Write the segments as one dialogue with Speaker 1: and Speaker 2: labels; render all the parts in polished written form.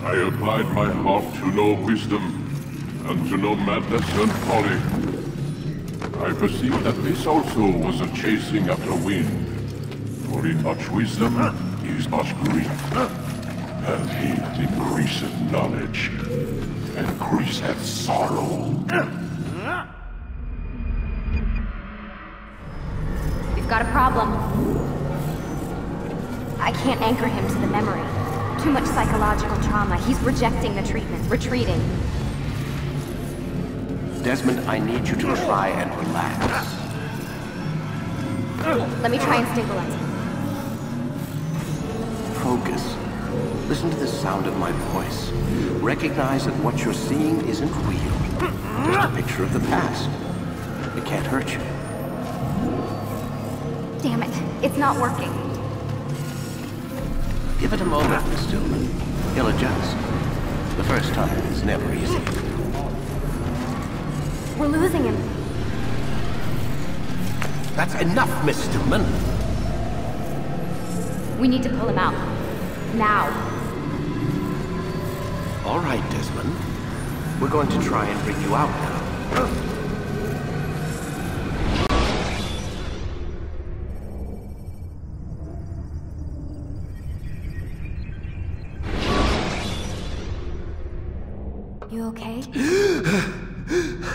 Speaker 1: I applied my heart to know wisdom, and to know madness and folly. I perceived that this also was a chasing after wind. For in much wisdom is much grief, and he that increaseth knowledge increaseth sorrow.
Speaker 2: We've got a problem. I can't anchor him to the memory. Too much psychological trauma. He's rejecting the treatment, retreating.
Speaker 3: Desmond, I need you to try and relax.
Speaker 2: Let me try and stabilize him.
Speaker 3: Focus. Listen to the sound of my voice. Recognize that what you're seeing isn't real. Just a picture of the past. It can't hurt you.
Speaker 2: Damn it. It's not working.
Speaker 3: Give it a moment, Miss Stillman. He'll adjust. The first time is never easy.
Speaker 2: We're losing him.
Speaker 3: That's enough, Miss Stillman.
Speaker 2: We need to pull him out. Now.
Speaker 3: All right, Desmond. We're going to try and bring you out now.
Speaker 2: You okay?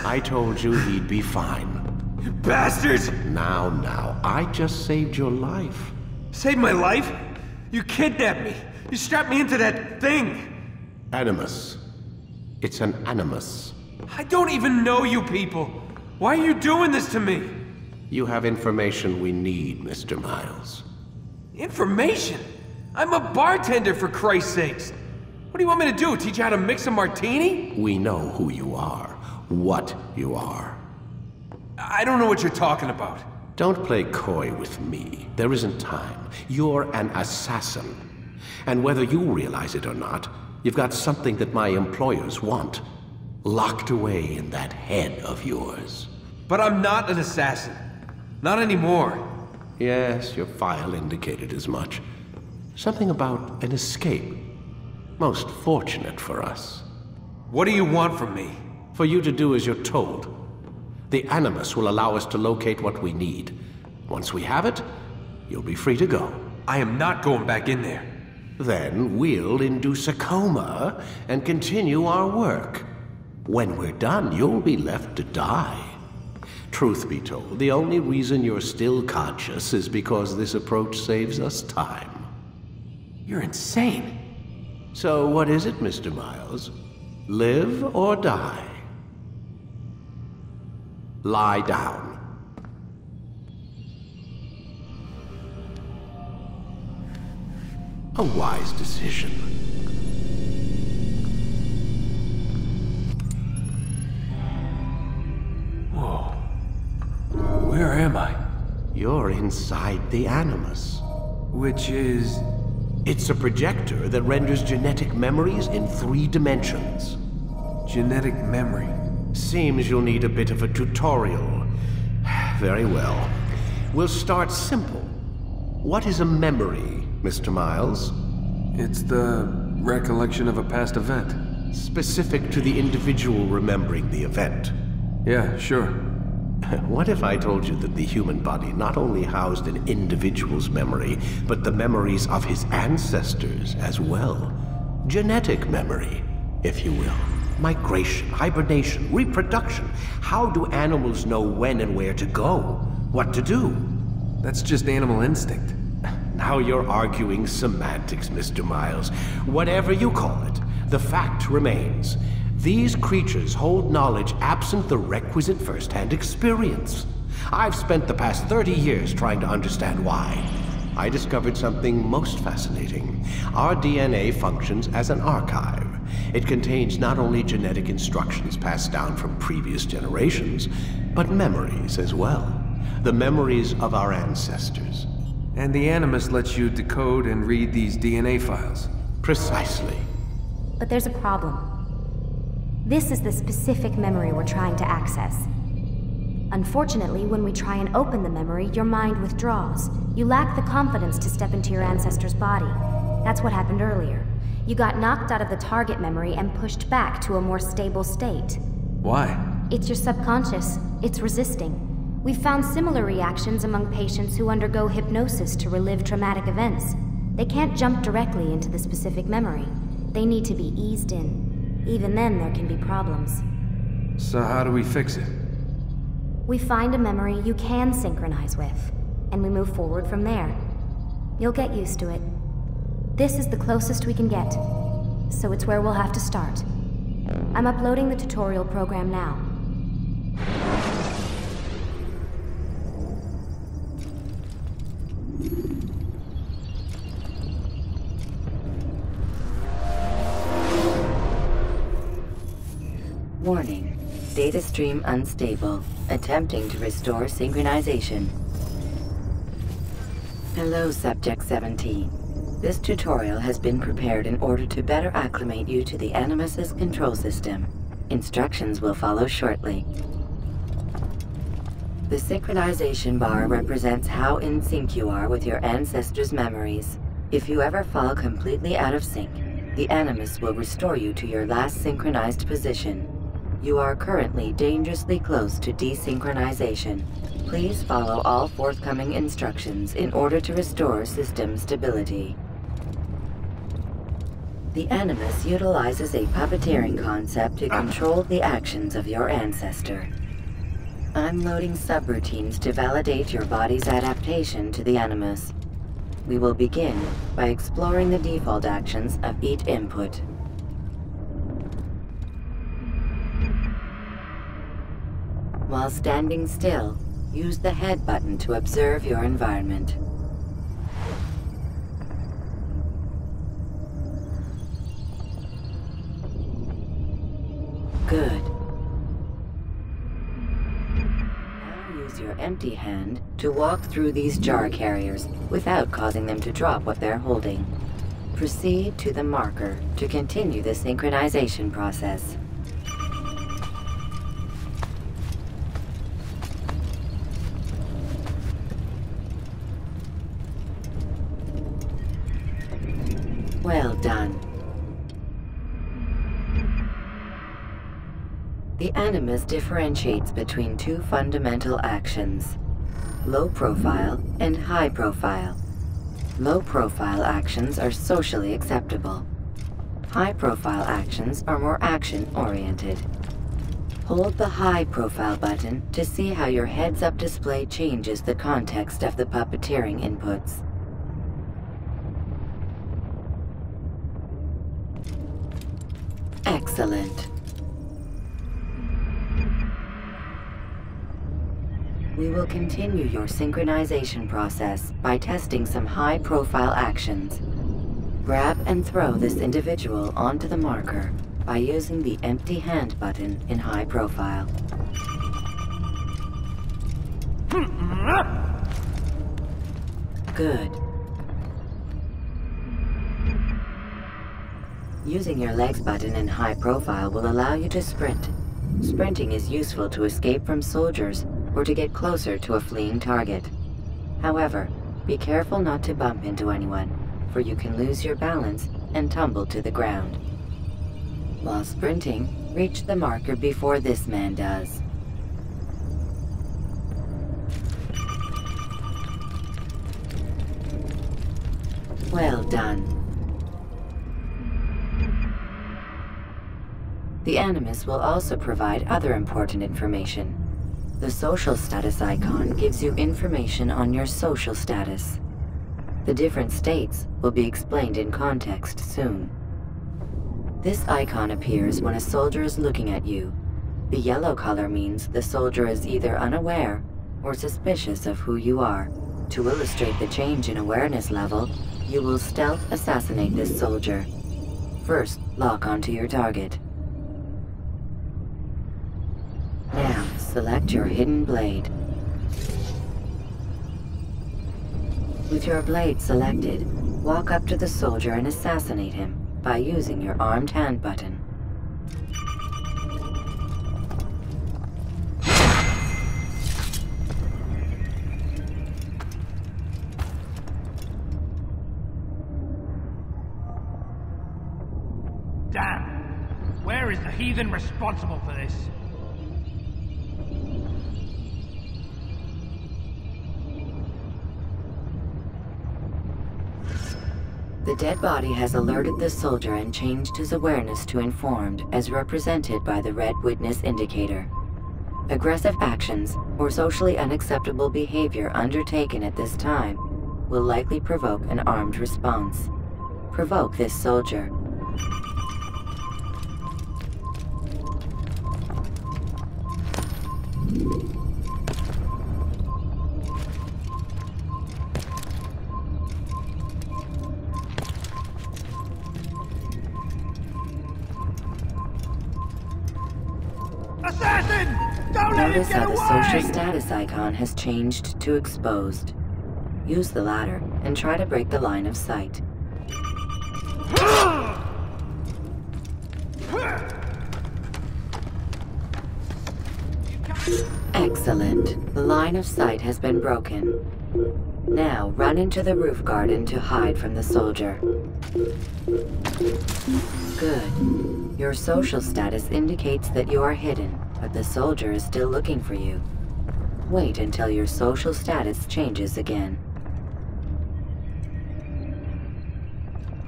Speaker 3: I told you he'd be fine.
Speaker 4: You bastards!
Speaker 3: Now, I just saved your life.
Speaker 4: Saved my life? You kidnapped me. You strapped me into that thing.
Speaker 3: Animus. It's an animus.
Speaker 4: I don't even know you people. Why are you doing this to me?
Speaker 3: You have information we need, Mr. Miles.
Speaker 4: Information? I'm a bartender, for Christ's sakes. What do you want me to do? Teach you how to mix a martini?
Speaker 3: We know who you are. What you are.
Speaker 4: I don't know what you're talking about.
Speaker 3: Don't play coy with me. There isn't time. You're an assassin. And whether you realize it or not, you've got something that my employers want. Locked away in that head of yours.
Speaker 4: But I'm not an assassin. Not anymore.
Speaker 3: Yes, your file indicated as much. Something about an escape. Most fortunate for us.
Speaker 4: What do you want from me?
Speaker 3: For you to do as you're told. The Animus will allow us to locate what we need. Once we have it, you'll be free to go.
Speaker 4: I am not going back in there.
Speaker 3: Then we'll induce a coma and continue our work. When we're done, you'll be left to die. Truth be told, the only reason you're still conscious is because this approach saves us time.
Speaker 4: You're insane.
Speaker 3: So what is it, Mr. Miles? Live or die? Lie down. A wise decision.
Speaker 4: Whoa. Where am I?
Speaker 3: You're inside the Animus.
Speaker 4: Which is...
Speaker 3: It's a projector that renders genetic memories in 3 dimensions.
Speaker 4: genetic memory.
Speaker 3: Seems you'll need a bit of a tutorial. Very well. We'll start simple. What is a memory, Mr. Miles?
Speaker 4: It's the recollection of a past event.
Speaker 3: Specific to the individual remembering the event.
Speaker 4: Yeah, sure.
Speaker 3: What if I told you that the human body not only housed an individual's memory, but the memories of his ancestors as well? Genetic memory, if you will. Migration, hibernation, reproduction. How do animals know when and where to go? What to do?
Speaker 4: That's just animal instinct.
Speaker 3: Now you're arguing semantics, Mr. Miles. Whatever you call it, the fact remains. These creatures hold knowledge absent the requisite first-hand experience. I've spent the past 30 years trying to understand why. I discovered something most fascinating. Our DNA functions as an archive. It contains not only genetic instructions passed down from previous generations, but memories as well. The memories of our ancestors.
Speaker 4: And the Animus lets you decode and read these DNA files.
Speaker 3: Precisely.
Speaker 2: But there's a problem. This is the specific memory we're trying to access. Unfortunately, when we try and open the memory, your mind withdraws. You lack the confidence to step into your ancestor's body. That's what happened earlier. You got knocked out of the target memory and pushed back to a more stable state.
Speaker 4: Why?
Speaker 2: It's your subconscious. It's resisting. We've found similar reactions among patients who undergo hypnosis to relive traumatic events. They can't jump directly into the specific memory. They need to be eased in. Even then, there can be problems.
Speaker 4: So how do we fix it?
Speaker 2: We find a memory you can synchronize with, and we move forward from there. You'll get used to it. This is the closest we can get, so it's where we'll have to start. I'm uploading the tutorial program now.
Speaker 5: Warning. Data stream unstable. Attempting to restore synchronization. Hello, Subject 17. This tutorial has been prepared in order to better acclimate you to the Animus's control system. Instructions will follow shortly. The synchronization bar represents how in sync you are with your ancestors' memories. If you ever fall completely out of sync, the Animus will restore you to your last synchronized position. You are currently dangerously close to desynchronization. Please follow all forthcoming instructions in order to restore system stability. The Animus utilizes a puppeteering concept to control the actions of your ancestor. I'm loading subroutines to validate your body's adaptation to the Animus. We will begin by exploring the default actions of each input. While standing still, use the head button to observe your environment. Good. Now use your empty hand to walk through these jar carriers without causing them to drop what they're holding. Proceed to the marker to continue the synchronization process. Well done. The Animus differentiates between two fundamental actions: low profile and high profile. Low profile actions are socially acceptable. High profile actions are more action-oriented. Hold the high profile button to see how your heads-up display changes the context of the puppeteering inputs. Excellent. We will continue your synchronization process by testing some high-profile actions. Grab and throw this individual onto the marker by using the empty hand button in high profile. Good. Using your legs button in high profile will allow you to sprint. Sprinting is useful to escape from soldiers or to get closer to a fleeing target. However, be careful not to bump into anyone, for you can lose your balance and tumble to the ground. While sprinting, reach the marker before this man does. Well done. The Animus will also provide other important information. The social status icon gives you information on your social status. The different states will be explained in context soon. This icon appears when a soldier is looking at you. The yellow color means the soldier is either unaware or suspicious of who you are. To illustrate the change in awareness level, you will stealth assassinate this soldier. First, lock onto your target. Now, select your hidden blade. With your blade selected, walk up to the soldier and assassinate him by using your armed hand button.
Speaker 6: Damn! Where is the heathen responsible for this?
Speaker 5: The dead body has alerted the soldier and changed his awareness to informed, as represented by the red witness indicator. Aggressive actions or socially unacceptable behavior undertaken at this time will likely provoke an armed response. Provoke this soldier.
Speaker 6: Assassin! Don't let him
Speaker 5: Notice
Speaker 6: get
Speaker 5: how the
Speaker 6: away!
Speaker 5: social status icon has changed to exposed. Use the latter and try to break the line of sight. Excellent. The line of sight has been broken. Now run into the roof garden to hide from the soldier. Good. Your social status indicates that you are hidden, but the soldier is still looking for you. Wait until your social status changes again.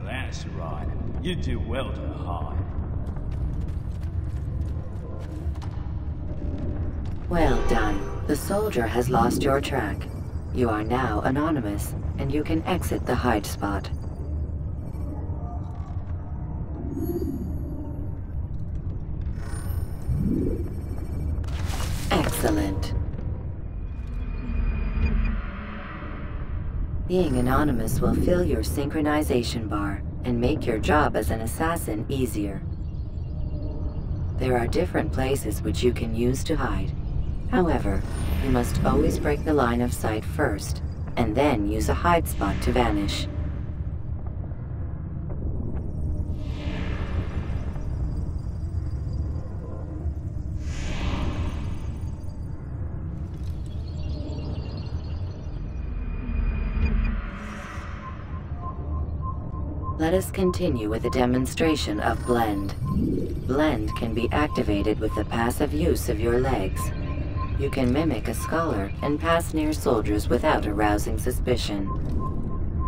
Speaker 6: That's right. You do well to hide.
Speaker 5: Well done. The soldier has lost your track. You are now anonymous, and you can exit the hide spot. Excellent. Being anonymous will fill your synchronization bar and make your job as an assassin easier. There are different places which you can use to hide. However, you must always break the line of sight first, and then use a hide spot to vanish. Let us continue with a demonstration of Blend. Blend can be activated with the passive use of your legs. You can mimic a scholar and pass near soldiers without arousing suspicion.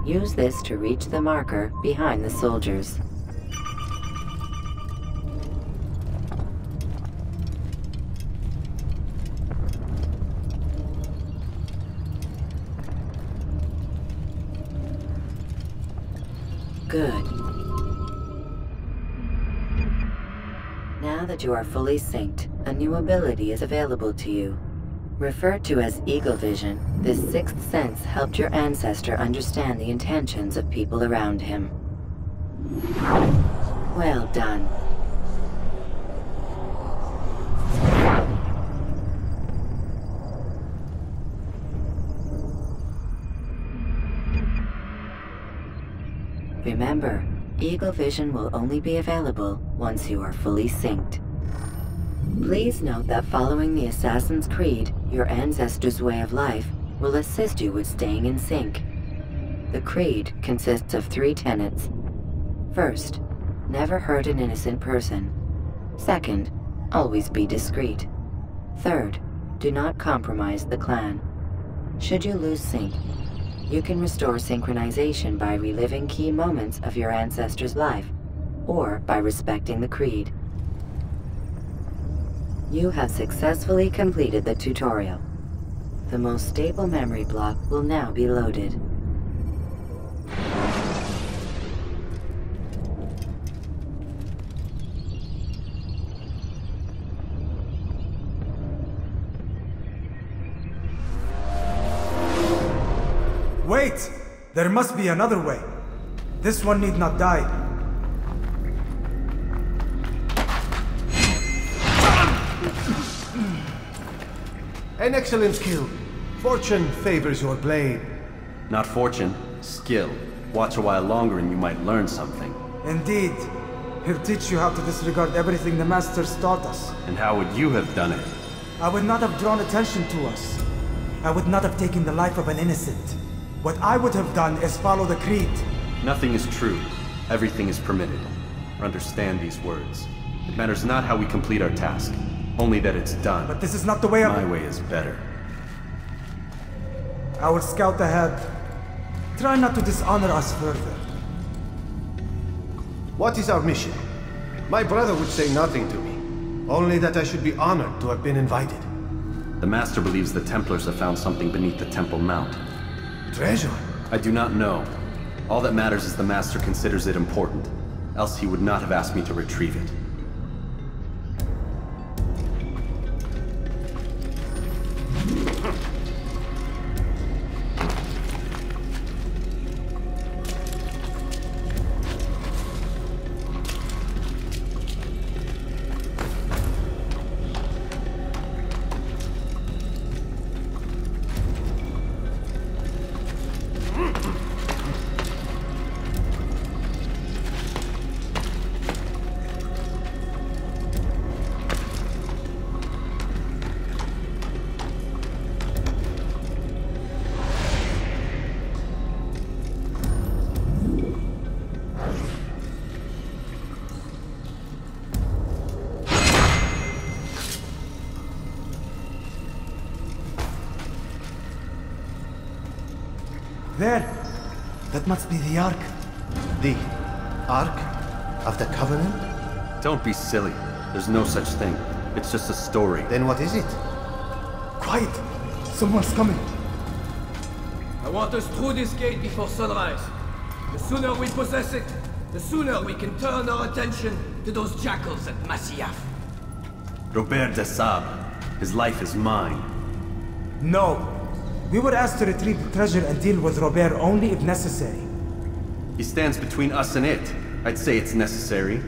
Speaker 5: Use this to reach the marker behind the soldiers. Good. Now that you are fully synced, a new ability is available to you. Referred to as Eagle Vision, this sixth sense helped your ancestor understand the intentions of people around him. Well done. Remember, Eagle Vision will only be available once you are fully synced. Please note that following the Assassin's Creed, your ancestors' way of life, will assist you with staying in sync. The Creed consists of 3 tenets. First, never hurt an innocent person. Second, always be discreet. Third, do not compromise the clan. Should you lose sync, you can restore synchronization by reliving key moments of your ancestor's life, or by respecting the Creed. You have successfully completed the tutorial. The most stable memory block will now be loaded.
Speaker 7: Wait! There must be another way. This one need not die.
Speaker 8: An excellent skill. Fortune favors your blade.
Speaker 9: Not fortune, skill. Watch a while longer and you might learn something.
Speaker 7: Indeed. He'll teach you how to disregard everything the Masters taught us.
Speaker 9: And how would you have done it?
Speaker 7: I would not have drawn attention to us. I would not have taken the life of an innocent. What I would have done is follow the Creed.
Speaker 9: Nothing is true. Everything is permitted. Understand these words. It matters not how we complete our task, only that it's done.
Speaker 7: But this is not the way of...
Speaker 9: My way is better.
Speaker 7: I will scout ahead. Try not to dishonor us further.
Speaker 8: What is our mission? My brother would say nothing to me. Only that I should be honored to have been invited.
Speaker 9: The Master believes the Templars have found something beneath the Temple Mount.
Speaker 8: Treasure?
Speaker 9: I do not know. All that matters is the Master considers it important. Else he would not have asked me to retrieve it.
Speaker 7: There! That must be the Ark.
Speaker 8: The Ark of the Covenant?
Speaker 9: Don't be silly. There's no such thing. It's just a story.
Speaker 8: Then what is it?
Speaker 7: Quiet! Someone's coming.
Speaker 10: I want us through this gate before sunrise. The sooner we possess it, the sooner we can turn our attention to those jackals at Masyaf.
Speaker 9: Robert de Sable. His life is mine.
Speaker 7: No. We were asked to retrieve the treasure and deal with Robert only if necessary.
Speaker 9: He stands between us and it. I'd say it's necessary.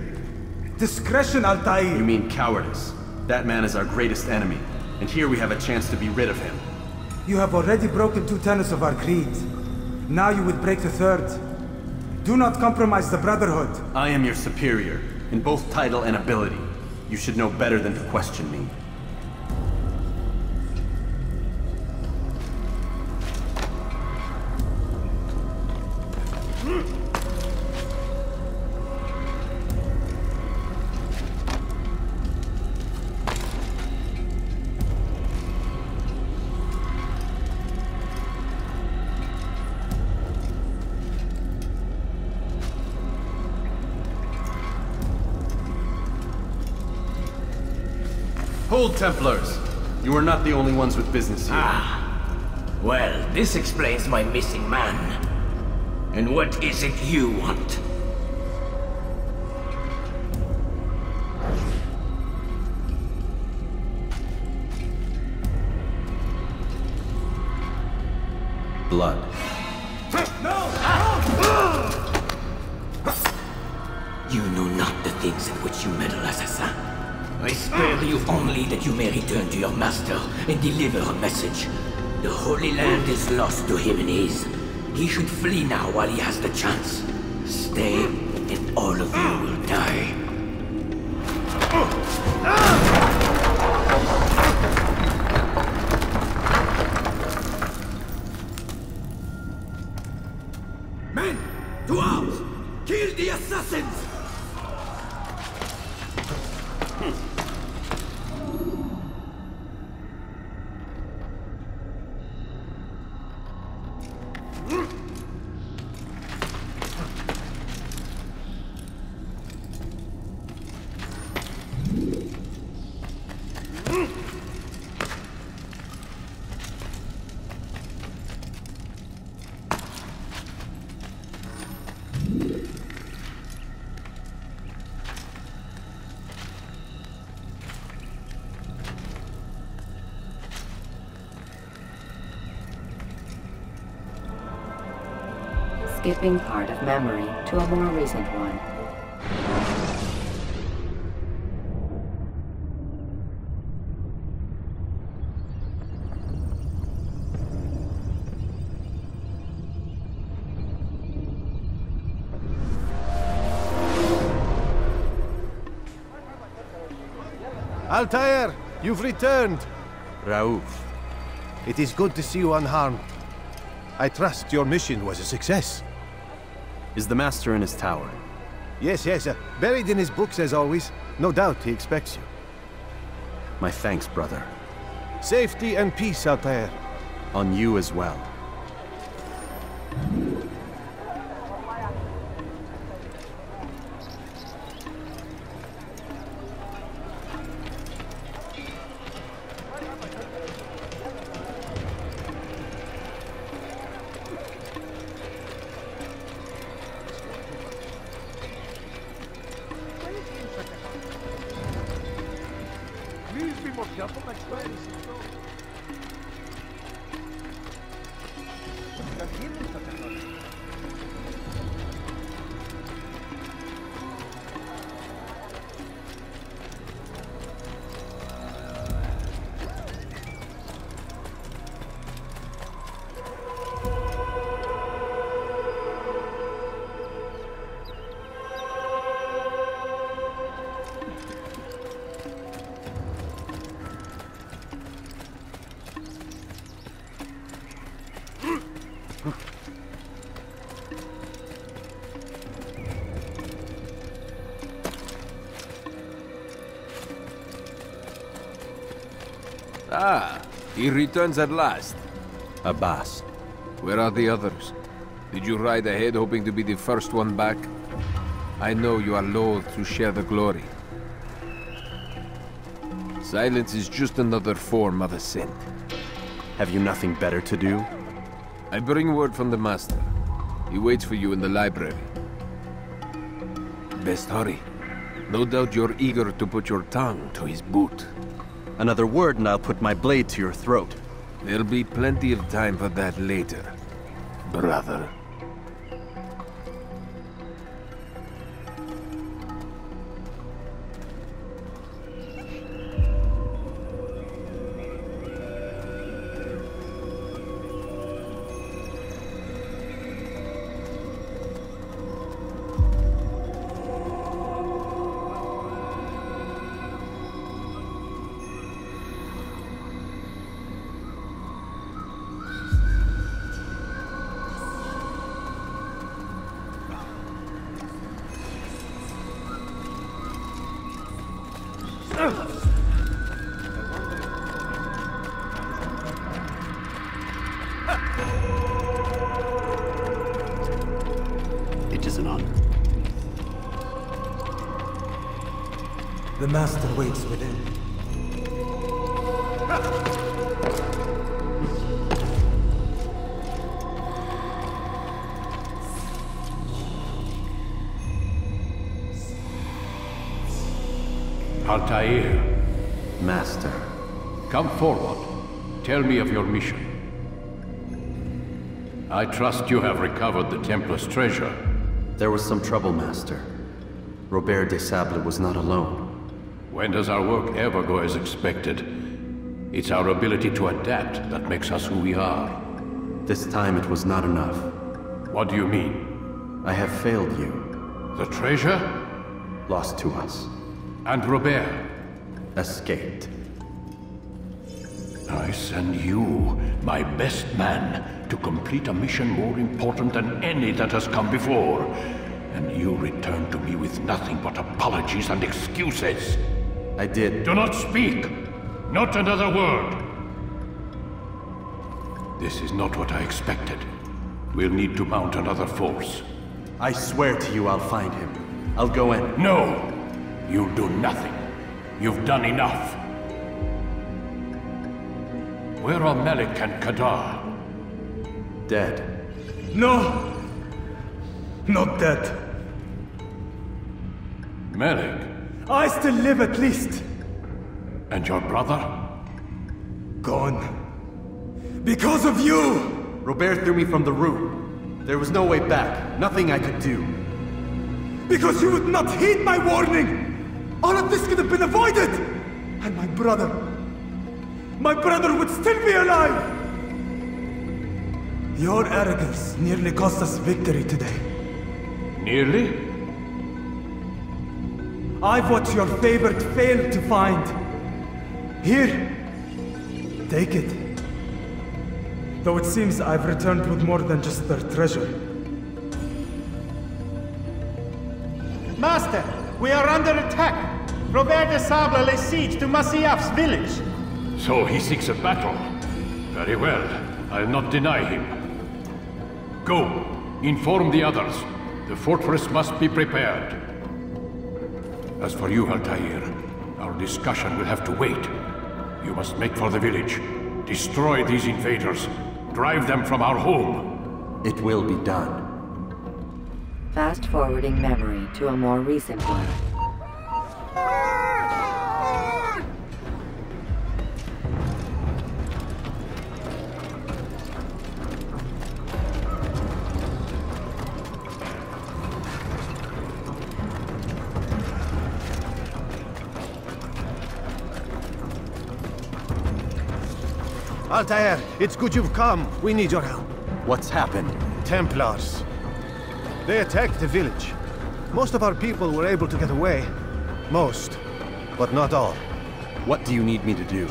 Speaker 7: Discretion, Altair!
Speaker 9: You mean cowardice. That man is our greatest enemy, and here we have a chance to be rid of him.
Speaker 7: You have already broken 2 tenets of our creed. Now you would break the 3rd. Do not compromise the Brotherhood.
Speaker 9: I am your superior, in both title and ability. You should know better than to question me. Hold, Templars! You are not the only ones with business here.
Speaker 11: Well, this explains my missing man. And what is it you want?
Speaker 9: Blood.
Speaker 11: You know not the things in which you meddle, assassin. I spare you only that you may return to your master and deliver a message. The Holy Land is lost to him and his. He should flee now while he has the chance. Stay, and all of you will die.
Speaker 10: Men! To arms! Kill the assassins!
Speaker 5: Skipping part of memory to a more recent one.
Speaker 8: Altair, you've returned.
Speaker 9: Raouf.
Speaker 8: It is good to see you unharmed. I trust your mission was a success.
Speaker 9: Is the Master in his tower?
Speaker 8: Yes, buried in his books as always. No doubt he expects you.
Speaker 9: My thanks, brother.
Speaker 8: Safety and peace, Altair.
Speaker 9: On you as well.
Speaker 4: Ah, he returns at last.
Speaker 9: Abbas.
Speaker 4: Where are the others? Did you ride ahead hoping to be the first one back? I know you are loath to share the glory. Silence is just another form of assent.
Speaker 9: Have you nothing better to do?
Speaker 4: I bring word from the Master. He waits for you in the library. Best hurry. No doubt you're eager to put your tongue to his boot.
Speaker 9: Another word and I'll put my blade to your throat.
Speaker 4: There'll be plenty of time for that later, brother.
Speaker 9: It is an honor.
Speaker 7: The Master waits within.
Speaker 3: Altair.
Speaker 9: Master.
Speaker 3: Come forward. Tell me of your mission. I trust you have recovered the Templar's treasure.
Speaker 9: There was some trouble, Master. Robert de Sable was not alone.
Speaker 3: When does our work ever go as expected? It's our ability to adapt that makes us who we are.
Speaker 9: This time it was not enough.
Speaker 3: What do you mean?
Speaker 9: I have failed you.
Speaker 3: The treasure?
Speaker 9: Lost to us.
Speaker 3: And Robert?
Speaker 9: Escaped.
Speaker 3: I send you, my best man, to complete a mission more important than any that has come before. And you return to me with nothing but apologies and excuses.
Speaker 9: I did.
Speaker 3: Do not speak! Not another word! This is not what I expected. We'll need to mount another force.
Speaker 9: I swear to you I'll find him. I'll go in.
Speaker 3: No! You'll do nothing. You've done enough. Where are Melik and Kadar?
Speaker 9: Dead.
Speaker 7: No! Not dead.
Speaker 3: Melik?
Speaker 7: I still live at least.
Speaker 3: And your brother?
Speaker 7: Gone. Because of you!
Speaker 9: Robert threw me from the room. There was no way back. Nothing I could do.
Speaker 7: Because you would not heed my warning! All of this could have been avoided! And my brother would still be alive! Your arrogance nearly cost us victory today.
Speaker 3: Nearly?
Speaker 7: I've what your favorite failed to find. Here, take it. Though it seems I've returned with more than just their treasure.
Speaker 12: Master, we are under attack. Robert de Sable lays siege to Masyaf's village.
Speaker 3: So he seeks a battle. Very well. I'll not deny him. Go. Inform the others. The fortress must be prepared. As for you, Altair, our discussion will have to wait. You must make for the village. Destroy these invaders. Drive them from our home.
Speaker 9: It will be done.
Speaker 5: Fast-forwarding memory to a more recent one.
Speaker 8: Altair, it's good you've come. We need your help.
Speaker 9: What's happened?
Speaker 8: Templars. They attacked the village. Most of our people were able to get away. Most, but not all.
Speaker 9: What do you need me to do?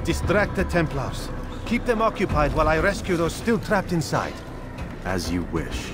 Speaker 8: Distract the Templars. Keep them occupied while I rescue those still trapped inside.
Speaker 9: As you wish.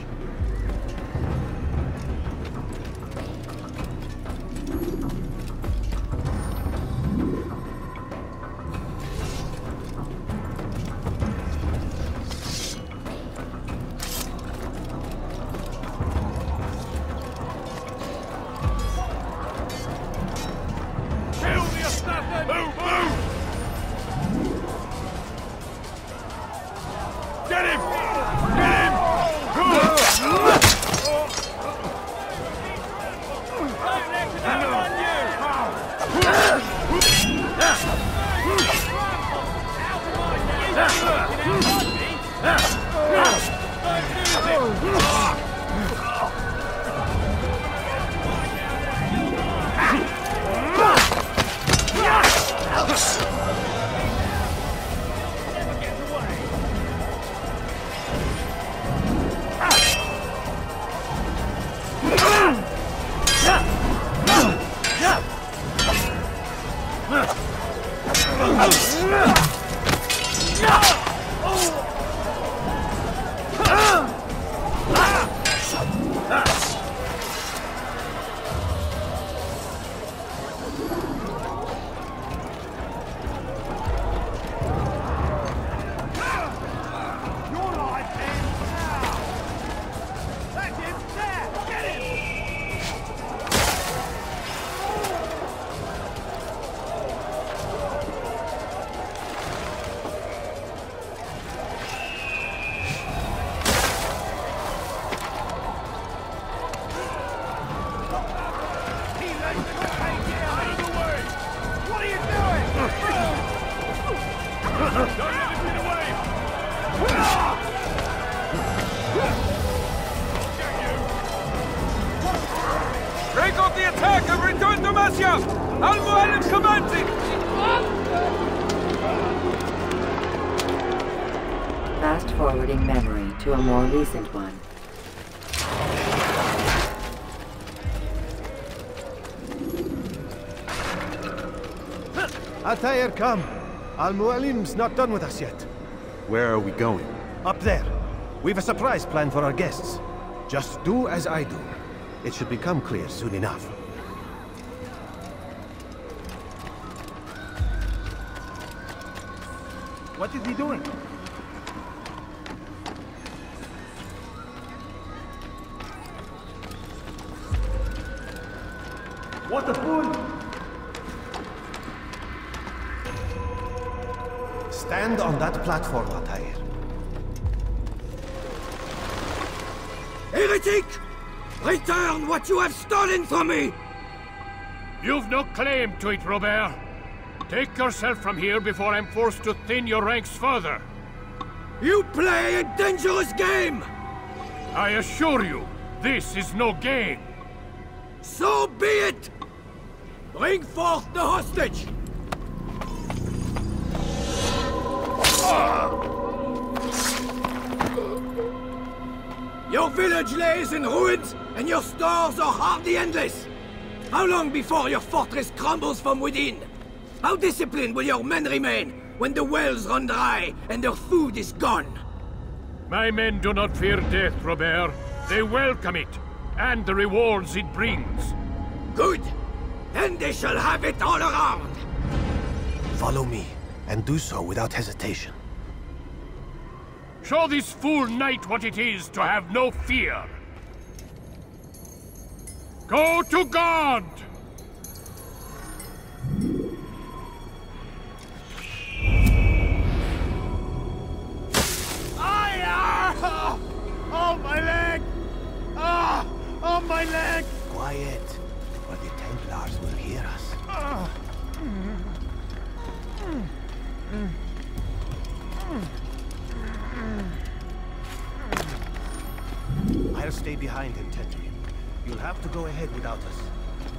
Speaker 4: المعلم كمانتي!
Speaker 5: Fast forwarding memory to a more recent one.
Speaker 8: Altair, come. Al-Mualim's not done with us yet.
Speaker 9: Where are we going?
Speaker 8: Up there. We've a surprise plan for our guests. Just do as I do. It should become clear soon enough.
Speaker 12: What is he doing? What a fool!
Speaker 8: Stand on that platform, Altair.
Speaker 10: Heretic! Return what you have stolen from me!
Speaker 6: You've no claim to it, Robert. Take yourself from here before I'm forced to thin your ranks further.
Speaker 10: You play a dangerous game!
Speaker 6: I assure you, this is no game.
Speaker 10: So be it! Bring forth the hostage! Your village lays in ruins, and your stores are hardly endless. How long before your fortress crumbles from within? How disciplined will your men remain when the wells run dry and their food is gone?
Speaker 6: My men do not fear death, Robert. They welcome it, and the rewards it brings.
Speaker 10: Good. Then they shall have it all around.
Speaker 8: Follow me, and do so without hesitation.
Speaker 6: Show this fool knight what it is to have no fear. Go to God!
Speaker 12: Oh, my leg! Ah! Oh, my leg!
Speaker 8: Quiet, or the Templars will hear us. I'll stay behind him, Teddy. You'll have to go ahead without us.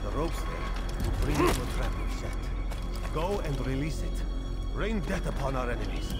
Speaker 8: The rope's there to bring you to a trap we've set. Go and release it. Rain death upon our enemies.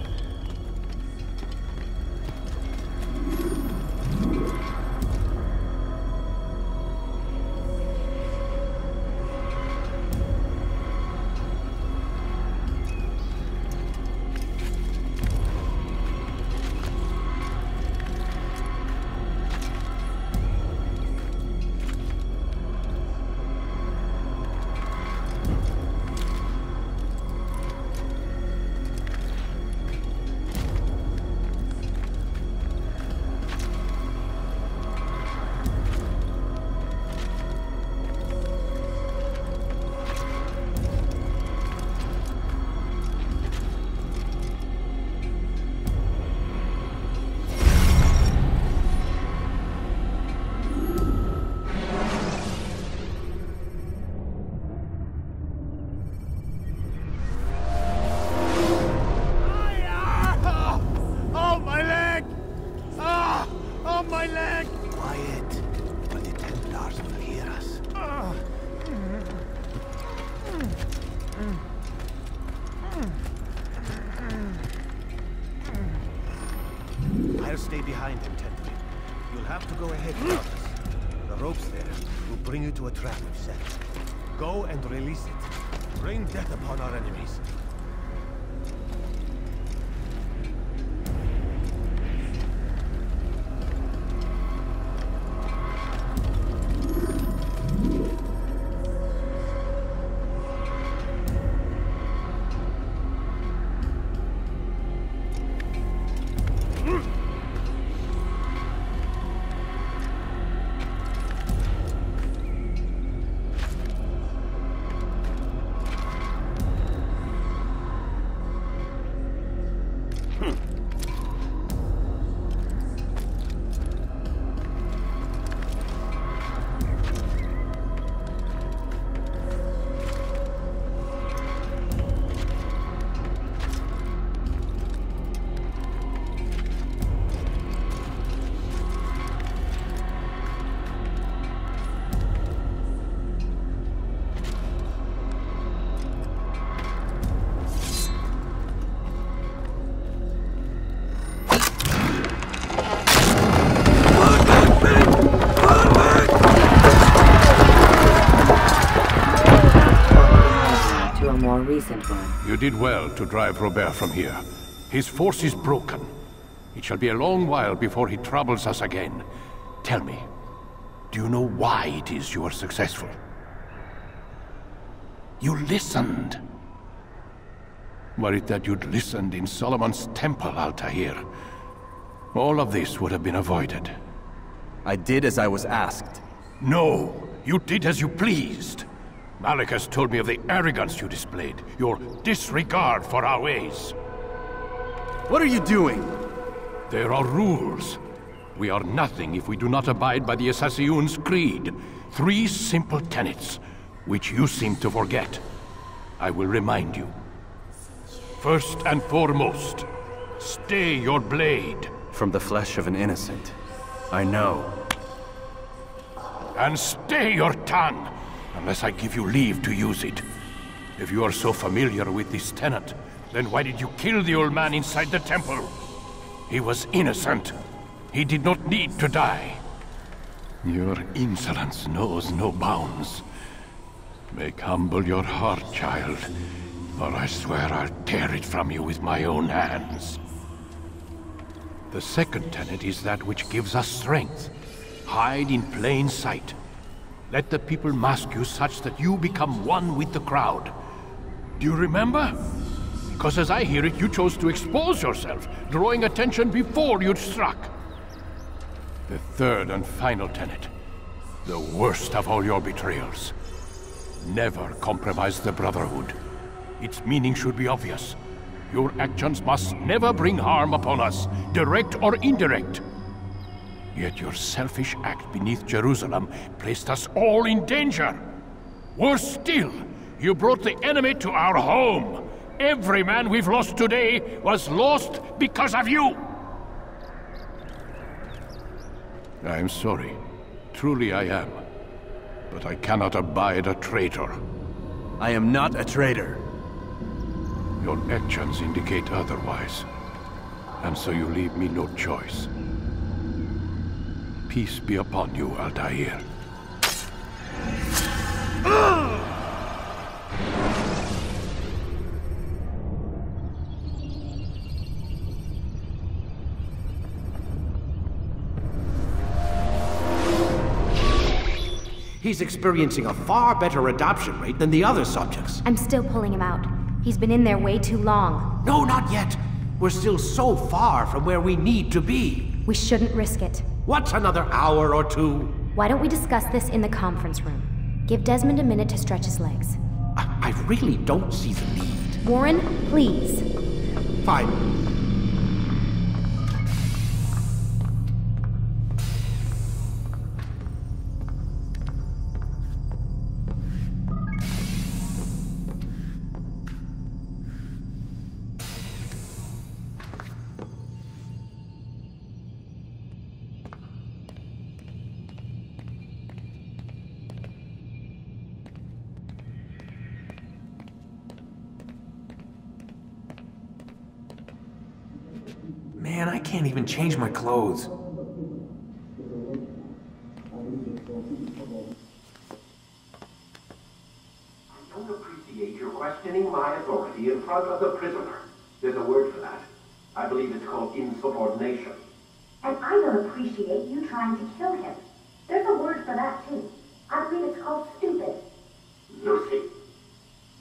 Speaker 8: I'll stay behind him, Teddy. You'll have to go ahead without us. The rope's there will bring you to a trap we've set. Go and release it. Rain death upon our enemies.
Speaker 5: Innocent one.
Speaker 1: You did well to drive Robert from here. His force is broken. It shall be a long while before he troubles us again. Tell me, do you know why it is you are successful? You listened. Were it that you'd listened in Solomon's temple, Altair, all of this would have been avoided.
Speaker 9: I did as I was asked.
Speaker 1: No, you did as you pleased. Malik has told me of the arrogance you displayed, your disregard for our ways.
Speaker 9: What are you doing?
Speaker 1: There are rules. We are nothing if we do not abide by the Assassin's creed. 3 simple tenets, which you seem to forget. I will remind you. First and foremost, stay your blade.
Speaker 9: From the flesh of an innocent. I know.
Speaker 1: And stay your tongue, unless I give you leave to use it. If you are so familiar with this tenet, then why did you kill the old man inside the temple? He was innocent. He did not need to die. Your insolence knows no bounds. Make humble your heart, child, or I swear I'll tear it from you with my own hands. The second tenet is that which gives us strength. Hide in plain sight. Let the people mask you such that you become one with the crowd. Do you remember? Because as I hear it, you chose to expose yourself, drawing attention before you'd struck. The third and final tenet, the worst of all your betrayals. Never compromise the Brotherhood. Its meaning should be obvious. Your actions must never bring harm upon us, direct or indirect. Yet your selfish act beneath Jerusalem placed us all in danger. Worse still, you brought the enemy to our home. Every man we've lost today was lost because of you! I'm sorry. Truly I am. But I cannot abide a traitor.
Speaker 9: I am not a traitor.
Speaker 1: Your actions indicate otherwise. And so you leave me no choice. Peace be upon you, Altair.
Speaker 3: He's experiencing a far better adoption rate than the other subjects.
Speaker 2: I'm still pulling him out. He's been in there way too long.
Speaker 3: No, not yet. We're still so far from where we need to be.
Speaker 2: We shouldn't risk it.
Speaker 3: What's another hour or 2?
Speaker 2: Why don't we discuss this in the conference room? Give Desmond a minute to stretch his legs.
Speaker 3: I really don't see the need.
Speaker 2: Warren, please.
Speaker 3: Fine.
Speaker 13: Man, I can't even change my clothes.
Speaker 14: I don't appreciate your questioning my authority in front of the prisoner. There's a word for that. I believe it's called insubordination.
Speaker 15: And I don't appreciate you trying to kill him. There's a word for that, too. I believe it's called stupid.
Speaker 14: Lucy,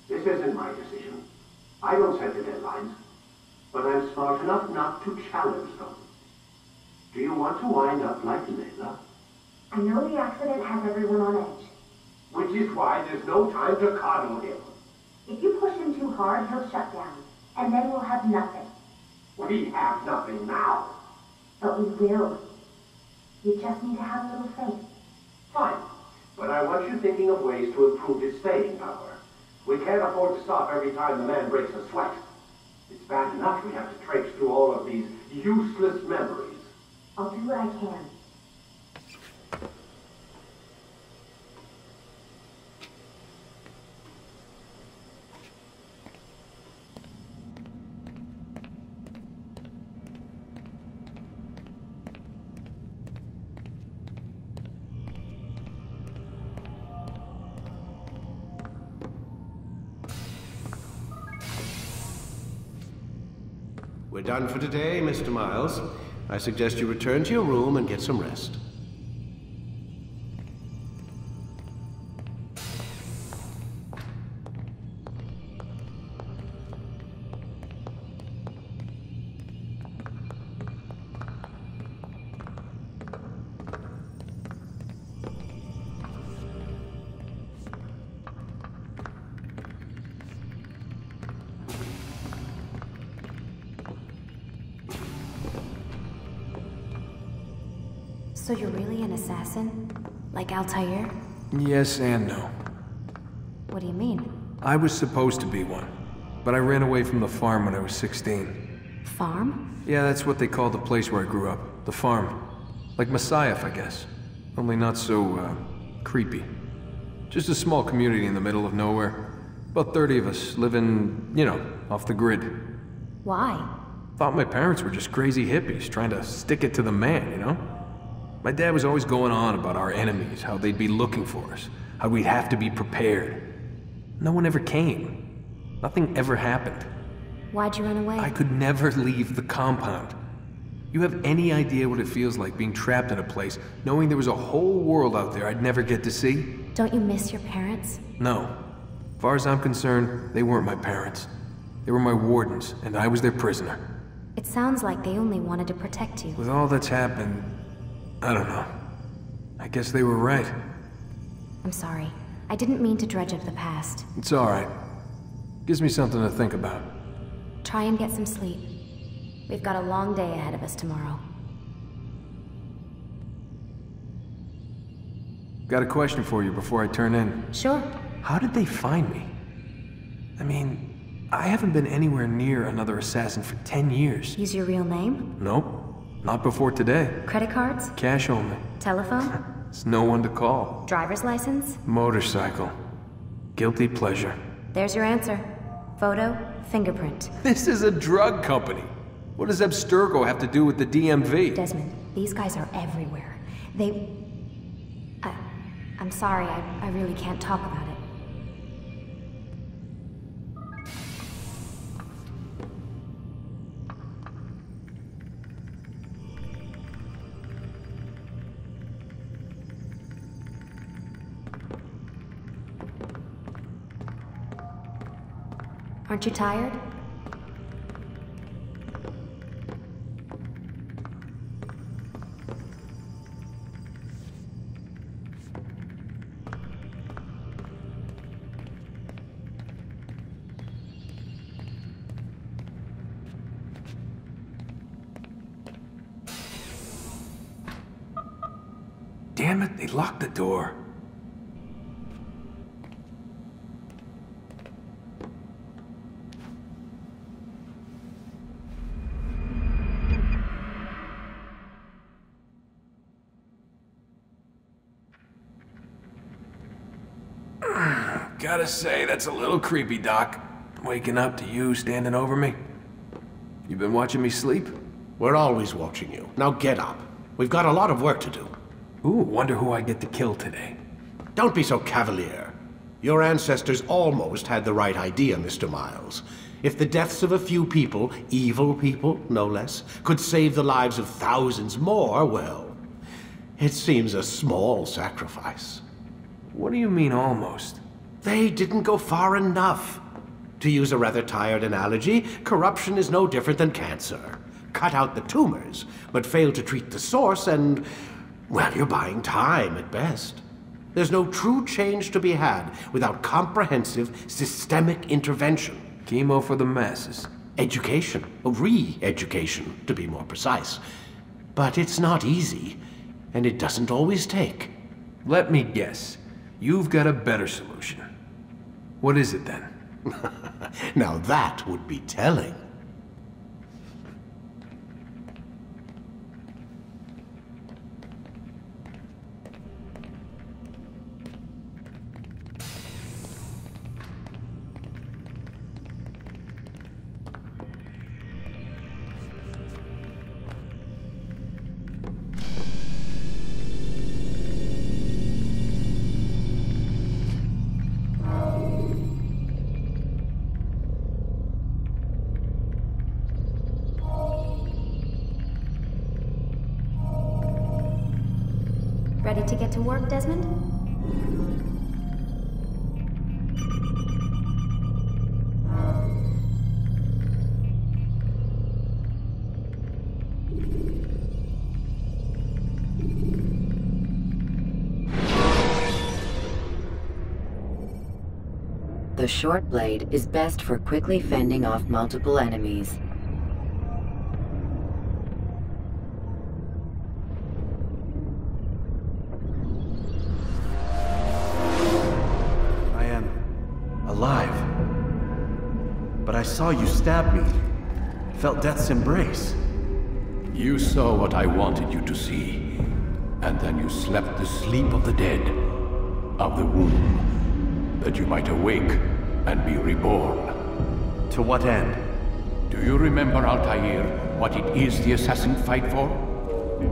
Speaker 14: this isn't my decision. I don't set the deadlines. But I'm smart enough not to challenge them. Do you want to wind up like Layla?
Speaker 15: I know the accident has everyone on edge.
Speaker 14: Which is why there's no time to coddle him.
Speaker 15: If you push him too hard, he'll shut down. And then we'll have nothing.
Speaker 14: We have nothing now.
Speaker 15: But we will. You just need to have a little faith.
Speaker 14: Fine. But I want you thinking of ways to improve his staying power. We can't afford to stop every time the man breaks a sweat. It's bad enough we have to traipse through all of these useless memories.
Speaker 15: I'll do what I can.
Speaker 3: We're done for today, Mr. Miles. I suggest you return to your room and get some rest.
Speaker 2: So you're really an assassin? Like Altair?
Speaker 13: Yes and no.
Speaker 2: What do you mean?
Speaker 13: I was supposed to be one, but I ran away from the farm when I was 16.
Speaker 2: Farm?
Speaker 13: Yeah, that's what they call the place where I grew up. The farm. Like Messiah, I guess. Only not so, creepy. Just a small community in the middle of nowhere. About 30 of us, living, you know, off the grid.
Speaker 2: Why?
Speaker 13: Thought my parents were just crazy hippies trying to stick it to the man, you know? My dad was always going on about our enemies, how they'd be looking for us, how we'd have to be prepared. No one ever came. Nothing ever happened.
Speaker 2: Why'd you run away?
Speaker 13: I could never leave the compound. You have any idea what it feels like being trapped in a place, knowing there was a whole world out there I'd never get to see?
Speaker 2: Don't you miss your parents?
Speaker 13: No. As far as I'm concerned, they weren't my parents. They were my wardens, and I was their prisoner.
Speaker 2: It sounds like they only wanted to protect you.
Speaker 13: With all that's happened, I don't know. I guess they were right.
Speaker 2: I'm sorry. I didn't mean to dredge up the past.
Speaker 13: It's alright. Gives me something to think about.
Speaker 2: Try and get some sleep. We've got a long day ahead of us tomorrow.
Speaker 13: Got a question for you before I turn in.
Speaker 2: Sure.
Speaker 13: How did they find me? I mean, I haven't been anywhere near another assassin for 10 years.
Speaker 2: Use your real name?
Speaker 13: Nope. Not before today.
Speaker 2: Credit cards?
Speaker 13: Cash only.
Speaker 2: Telephone?
Speaker 13: There's no one to call.
Speaker 2: Driver's license?
Speaker 13: Motorcycle. Guilty pleasure.
Speaker 2: There's your answer. Photo, fingerprint.
Speaker 13: This is a drug company. What does Abstergo have to do with the DMV?
Speaker 2: Desmond, these guys are everywhere. I'm sorry, I really can't talk about it. Aren't you tired?
Speaker 13: Damn it, they locked the door. Gotta say, that's a little creepy, Doc. Waking up to you standing over me. You been watching me sleep?
Speaker 3: We're always watching you. Now get up. We've got a lot of work to do.
Speaker 13: Ooh, wonder who I get to kill today.
Speaker 3: Don't be so cavalier. Your ancestors almost had the right idea, Mr. Miles. If the deaths of a few people, evil people, no less, could save the lives of thousands more, well, it seems a small sacrifice.
Speaker 13: What do you mean, almost?
Speaker 3: They didn't go far enough. To use a rather tired analogy, corruption is no different than cancer. Cut out the tumors, but fail to treat the source and, well, you're buying time at best. There's no true change to be had without comprehensive, systemic intervention.
Speaker 13: Chemo for the masses.
Speaker 3: Education, re-education, to be more precise. But it's not easy, and it doesn't always take.
Speaker 13: Let me guess. You've got a better solution. What is it then?
Speaker 3: Now that would be telling.
Speaker 2: Ready to get to work, Desmond?
Speaker 5: The short blade is best for quickly fending off multiple enemies.
Speaker 9: I am alive. But I saw you stab me. Felt death's embrace.
Speaker 3: You saw what I wanted you to see. And then you slept the sleep of the dead, of the womb, that you might awake and be reborn.
Speaker 9: To what end?
Speaker 3: Do you remember, Altair, what it is the assassins fight for?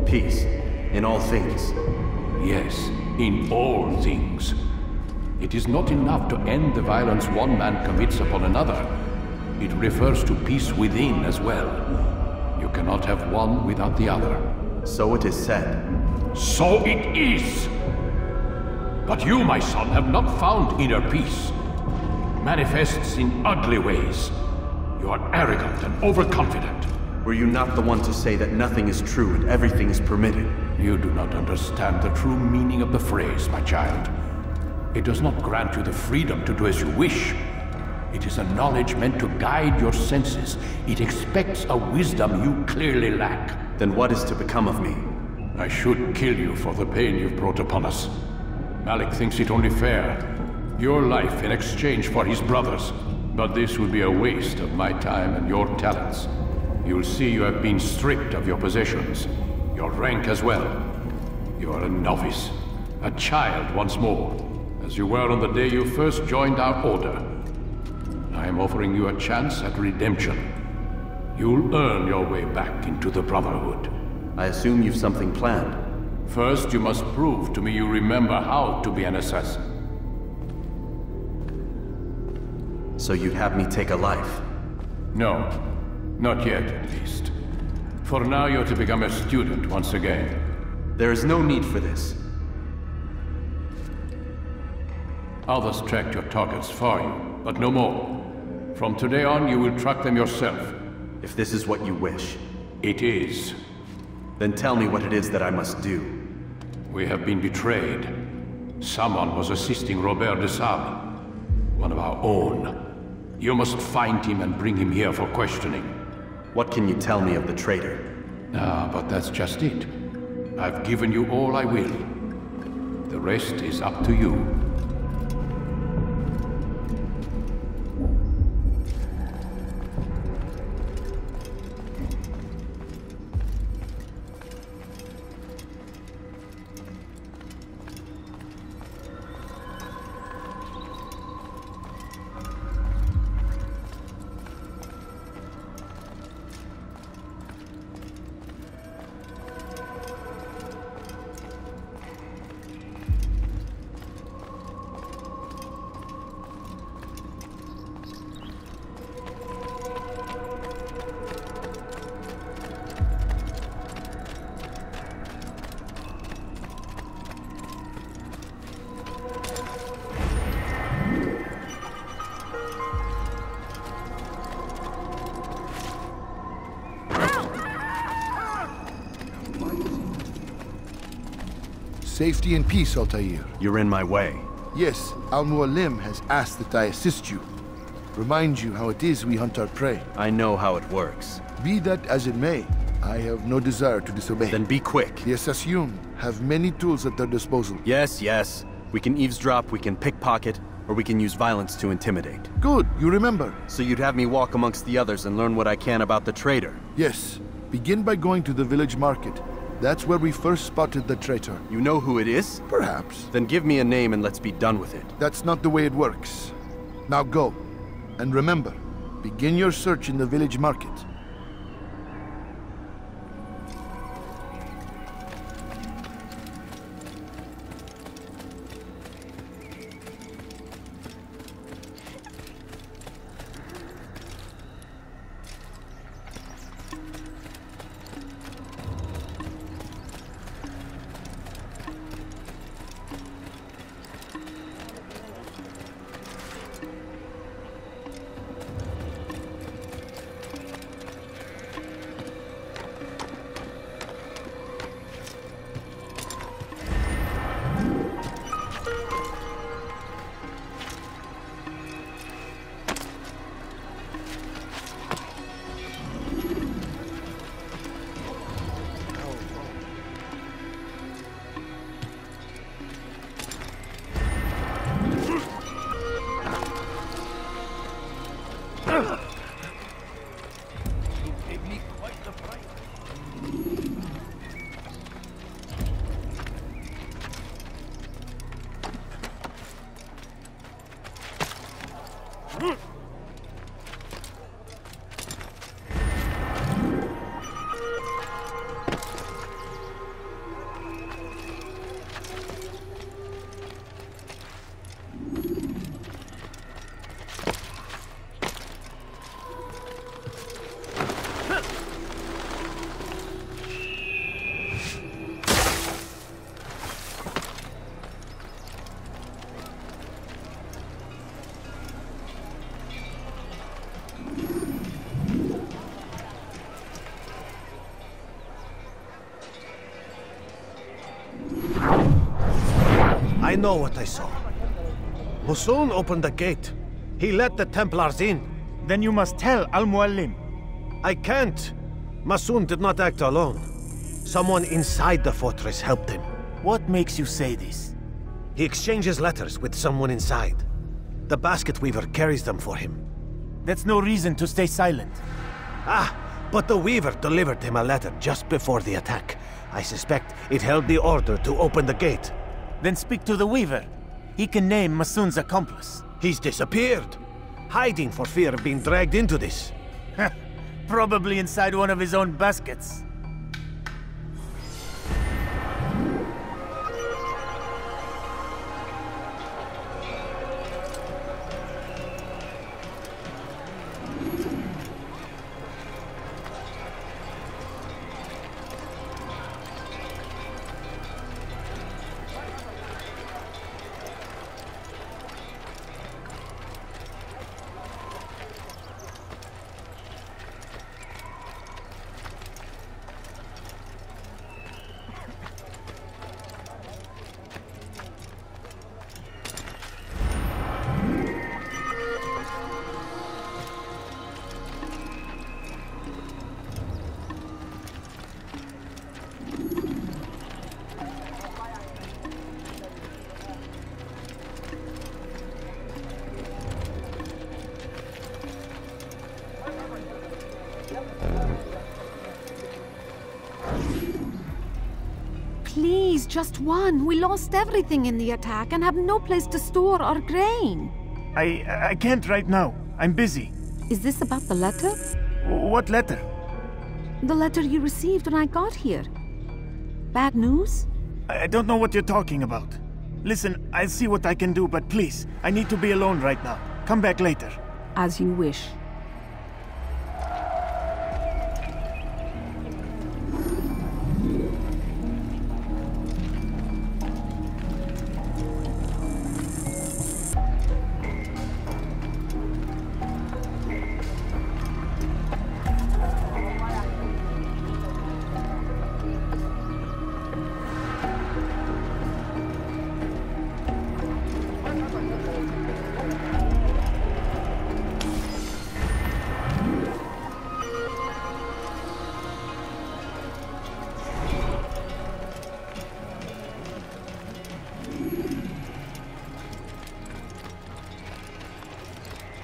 Speaker 9: Peace. In all things.
Speaker 3: Yes, in all things. It is not enough to end the violence one man commits upon another. It refers to peace within as well. You cannot have one without the other.
Speaker 9: So it is said.
Speaker 3: So it is! But you, my son, have not found inner peace. Manifests in ugly ways. You are arrogant and overconfident.
Speaker 9: Were you not the one to say that nothing is true and everything is permitted?
Speaker 3: You do not understand the true meaning of the phrase, my child. It does not grant you the freedom to do as you wish. It is a knowledge meant to guide your senses. It expects a wisdom you clearly lack.
Speaker 9: Then what is to become of me?
Speaker 3: I should kill you for the pain you've brought upon us. Malik thinks it only fair. Your life in exchange for his brother's. But this would be a waste of my time and your talents. You'll see you have been stripped of your possessions. Your rank as well. You are a novice. A child once more. As you were on the day you first joined our order. I am offering you a chance at redemption. You'll earn your way back into the Brotherhood.
Speaker 9: I assume you've something planned.
Speaker 3: First, you must prove to me you remember how to be an assassin.
Speaker 9: So you'd have me take a life?
Speaker 3: No. Not yet, at least. For now, you're to become a student once again.
Speaker 9: There is no need for this.
Speaker 3: Others tracked your targets for you, but no more. From today on, you will track them yourself.
Speaker 9: If this is what you wish.
Speaker 3: It is.
Speaker 9: Then tell me what it is that I must do.
Speaker 3: We have been betrayed. Someone was assisting Robert de Sable, one of our own. You must find him and bring him here for questioning.
Speaker 9: What can you tell me of the traitor?
Speaker 3: But that's just it. I've given you all I will. The rest is up to you.
Speaker 16: Safety and peace, Altair.
Speaker 9: You're in my way.
Speaker 16: Yes, Al-Mualim has asked that I assist you. Remind you how it is we hunt our prey.
Speaker 9: I know how it works.
Speaker 16: Be that as it may, I have no desire to disobey.
Speaker 9: Then be quick.
Speaker 16: The Assassin have many tools at their disposal.
Speaker 9: Yes, yes. We can eavesdrop, we can pickpocket, or we can use violence to intimidate.
Speaker 16: Good, you remember.
Speaker 9: So you'd have me walk amongst the others and learn what I can about the traitor?
Speaker 16: Yes. Begin by going to the village market. That's where we first spotted the traitor.
Speaker 9: You know who it is?
Speaker 16: Perhaps.
Speaker 9: Then give me a name and let's be done with it.
Speaker 16: That's not the way it works. Now go. And remember, begin your search in the village market.
Speaker 8: know what I saw. Masoon opened the gate. He let the Templars in.
Speaker 12: Then you must tell Al-Mualim.
Speaker 8: I can't. Masoon did not act alone. Someone inside the fortress helped him.
Speaker 12: What makes you say this?
Speaker 8: He exchanges letters with someone inside. The basket weaver carries them for him.
Speaker 12: That's no reason to stay silent.
Speaker 8: But the weaver delivered him a letter just before the attack. I suspect it held the order to open the gate.
Speaker 12: Then speak to the weaver. He can name Masoon's accomplice.
Speaker 8: He's disappeared, hiding for fear of being dragged into this.
Speaker 12: Probably inside one of his own baskets.
Speaker 17: Please, just one. We lost everything in the attack and have no place to store our grain.
Speaker 12: I can't right now. I'm busy.
Speaker 17: Is this about the letter?
Speaker 12: What letter?
Speaker 17: The letter you received when I got here. Bad news?
Speaker 12: I don't know what you're talking about. Listen, I'll see what I can do, but please, I need to be alone right now. Come back later.
Speaker 17: As you wish.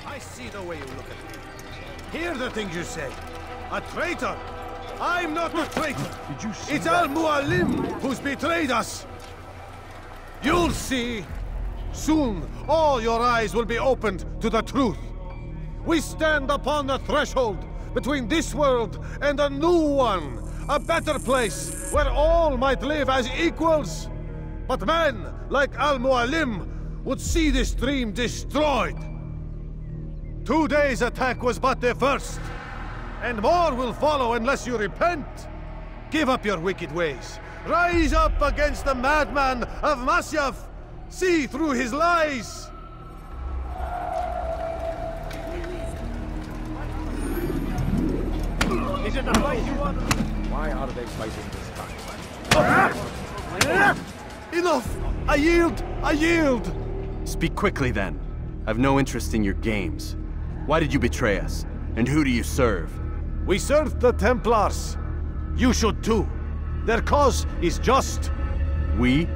Speaker 8: I see the way you look at me. Hear the things you say. A traitor! I'm not a traitor!
Speaker 12: Did you see
Speaker 8: It's
Speaker 12: that?
Speaker 8: Al-Mualim who's betrayed us! You'll see! Soon, all your eyes will be opened to the truth. We stand upon the threshold between this world and a new one. A better place where all might live as equals. But men like Al-Mualim would see this dream destroyed. Today's attack was but the first, and more will follow unless you repent. Give up your wicked ways. Rise up against the madman of Masyaf. See through his lies.
Speaker 12: Is it the fight you want?
Speaker 18: Why are they fighting this time?
Speaker 8: Enough! I yield! I yield!
Speaker 9: Speak quickly then. I've no interest in your games. Why did you betray us? And who do you serve?
Speaker 8: We serve the Templars. You should too. Their cause is just.
Speaker 9: We?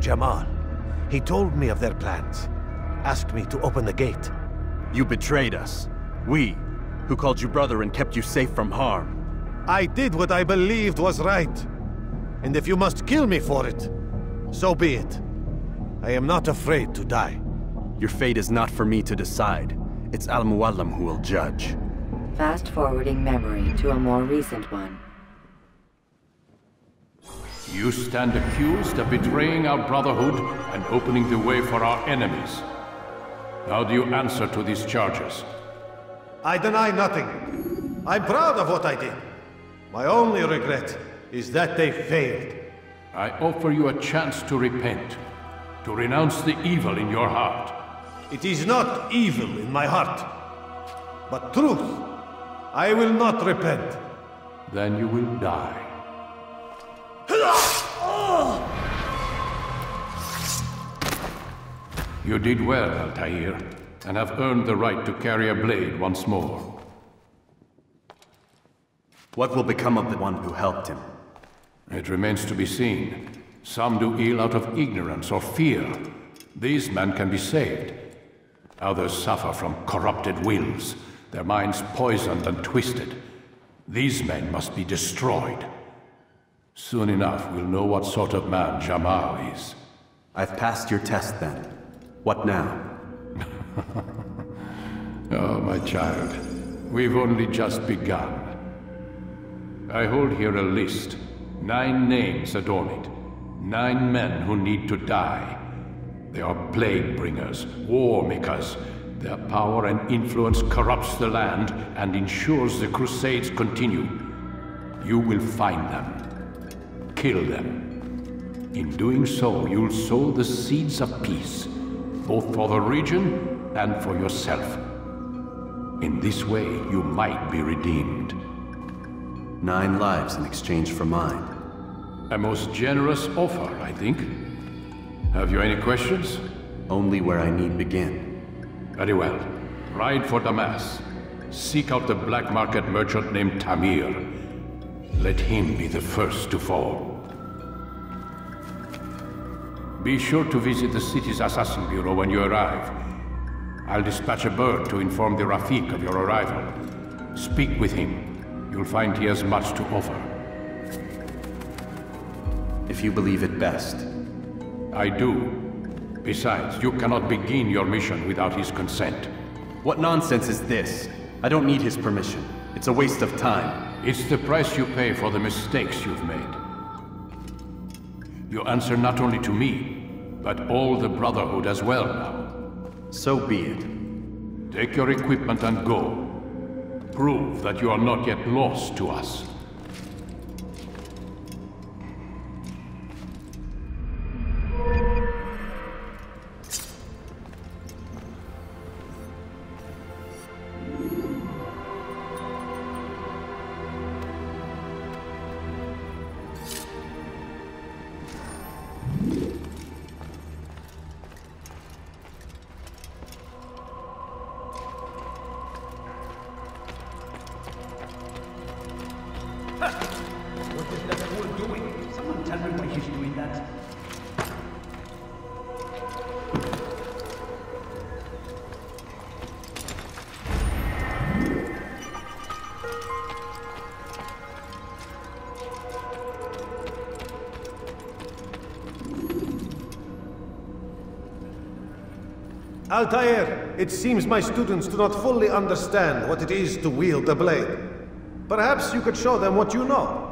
Speaker 8: Jamal. He told me of their plans. Asked me to open the gate.
Speaker 9: You betrayed us. We, who called you brother and kept you safe from harm.
Speaker 8: I did what I believed was right. And if you must kill me for it, so be it. I am not afraid to die.
Speaker 9: Your fate is not for me to decide. It's Al-Mualim who will judge.
Speaker 5: Fast-forwarding memory to a more recent one.
Speaker 1: You stand accused of betraying our Brotherhood and opening the way for our enemies. How do you answer to these charges?
Speaker 8: I deny nothing. I'm proud of what I did. My only regret is that they failed.
Speaker 1: I offer you a chance to repent, to renounce the evil in your heart.
Speaker 8: It is not evil in my heart, but truth. I will not repent.
Speaker 1: Then you will die.
Speaker 18: You did well, Altair, and have earned the right to carry a blade once more.
Speaker 9: What will become of the one who helped him?
Speaker 18: It remains to be seen. Some do ill out of ignorance or fear. These men can be saved. Others suffer from corrupted wills, their minds poisoned and twisted. These men must be destroyed. Soon enough, we'll know what sort of man Jamal is.
Speaker 9: I've passed your test then. What now?
Speaker 18: Oh, my child. We've only just begun. I hold here a list. 9 names adorn it. 9 men who need to die. They are plague bringers, war makers. Their power and influence corrupts the land and ensures the Crusades continue. You will find them. Kill them. In doing so, you'll sow the seeds of peace, both for the region and for yourself. In this way, you might be redeemed.
Speaker 9: 9 lives in exchange for mine.
Speaker 18: A most generous offer, I think. Have you any questions?
Speaker 9: Only where I need begin.
Speaker 18: Very well. Ride for Damas. Seek out the black market merchant named Tamir. Let him be the first to fall. Be sure to visit the city's assassin bureau when you arrive. I'll dispatch a bird to inform the Rafik of your arrival. Speak with him. You'll find he has much to offer.
Speaker 9: If you believe it best.
Speaker 18: I do. Besides, you cannot begin your mission without his consent.
Speaker 9: What nonsense is this? I don't need his permission. It's a waste of time.
Speaker 18: It's the price you pay for the mistakes you've made. You answer not only to me, but all the Brotherhood as well now.
Speaker 9: So be it.
Speaker 18: Take your equipment and go. Prove that you are not yet lost to us.
Speaker 8: Altair, it seems my students do not fully understand what it is to wield the blade. Perhaps you could show them what you know.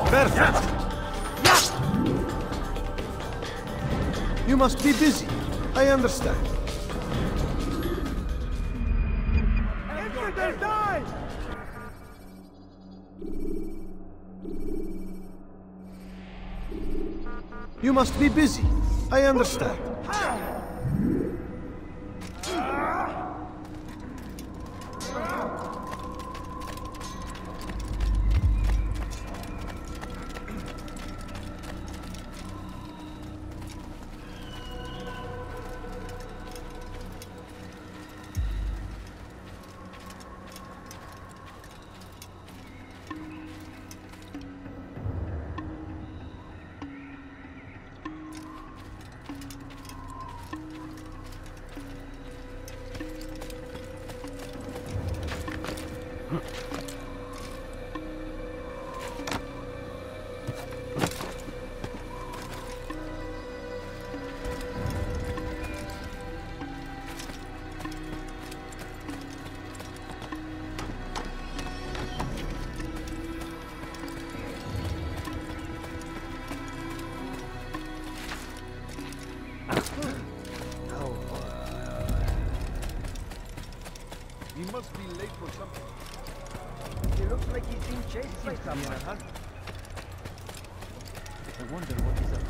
Speaker 8: Perfect. You must be busy. I understand. You must be busy. I understand. I wonder what is up.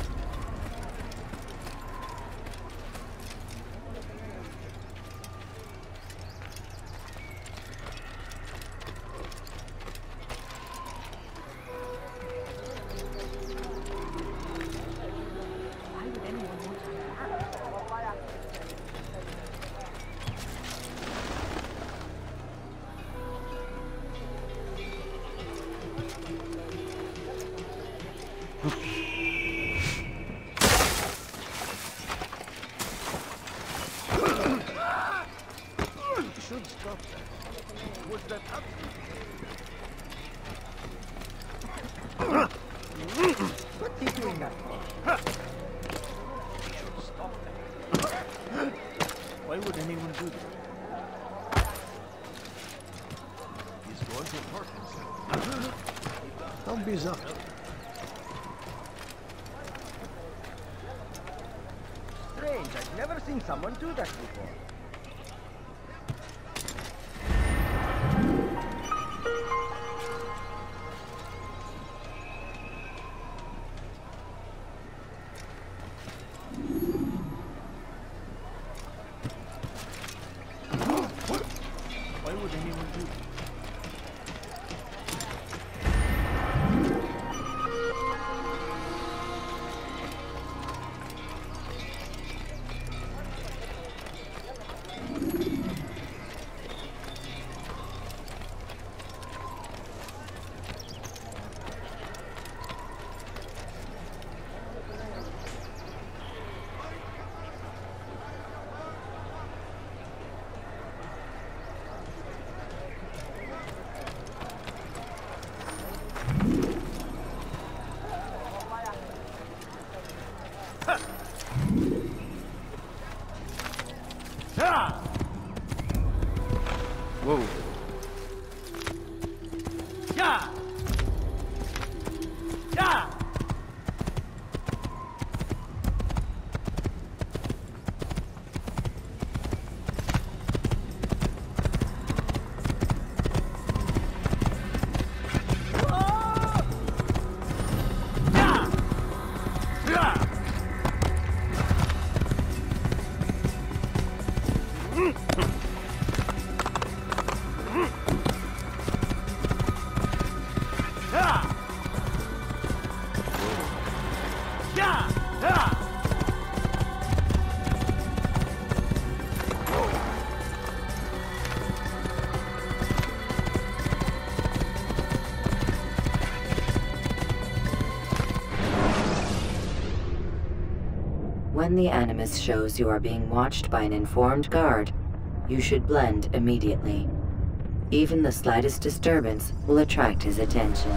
Speaker 19: Why would anyone do that? He's going to hurt himself. Don't be so.
Speaker 20: Strange, I've never seen someone do that before.
Speaker 19: Why would anyone do that?
Speaker 4: Whoa.
Speaker 20: Yeah! Yeah!
Speaker 5: When the Animus shows you are being watched by an informed guard, you should blend immediately. Even the slightest disturbance will attract his attention.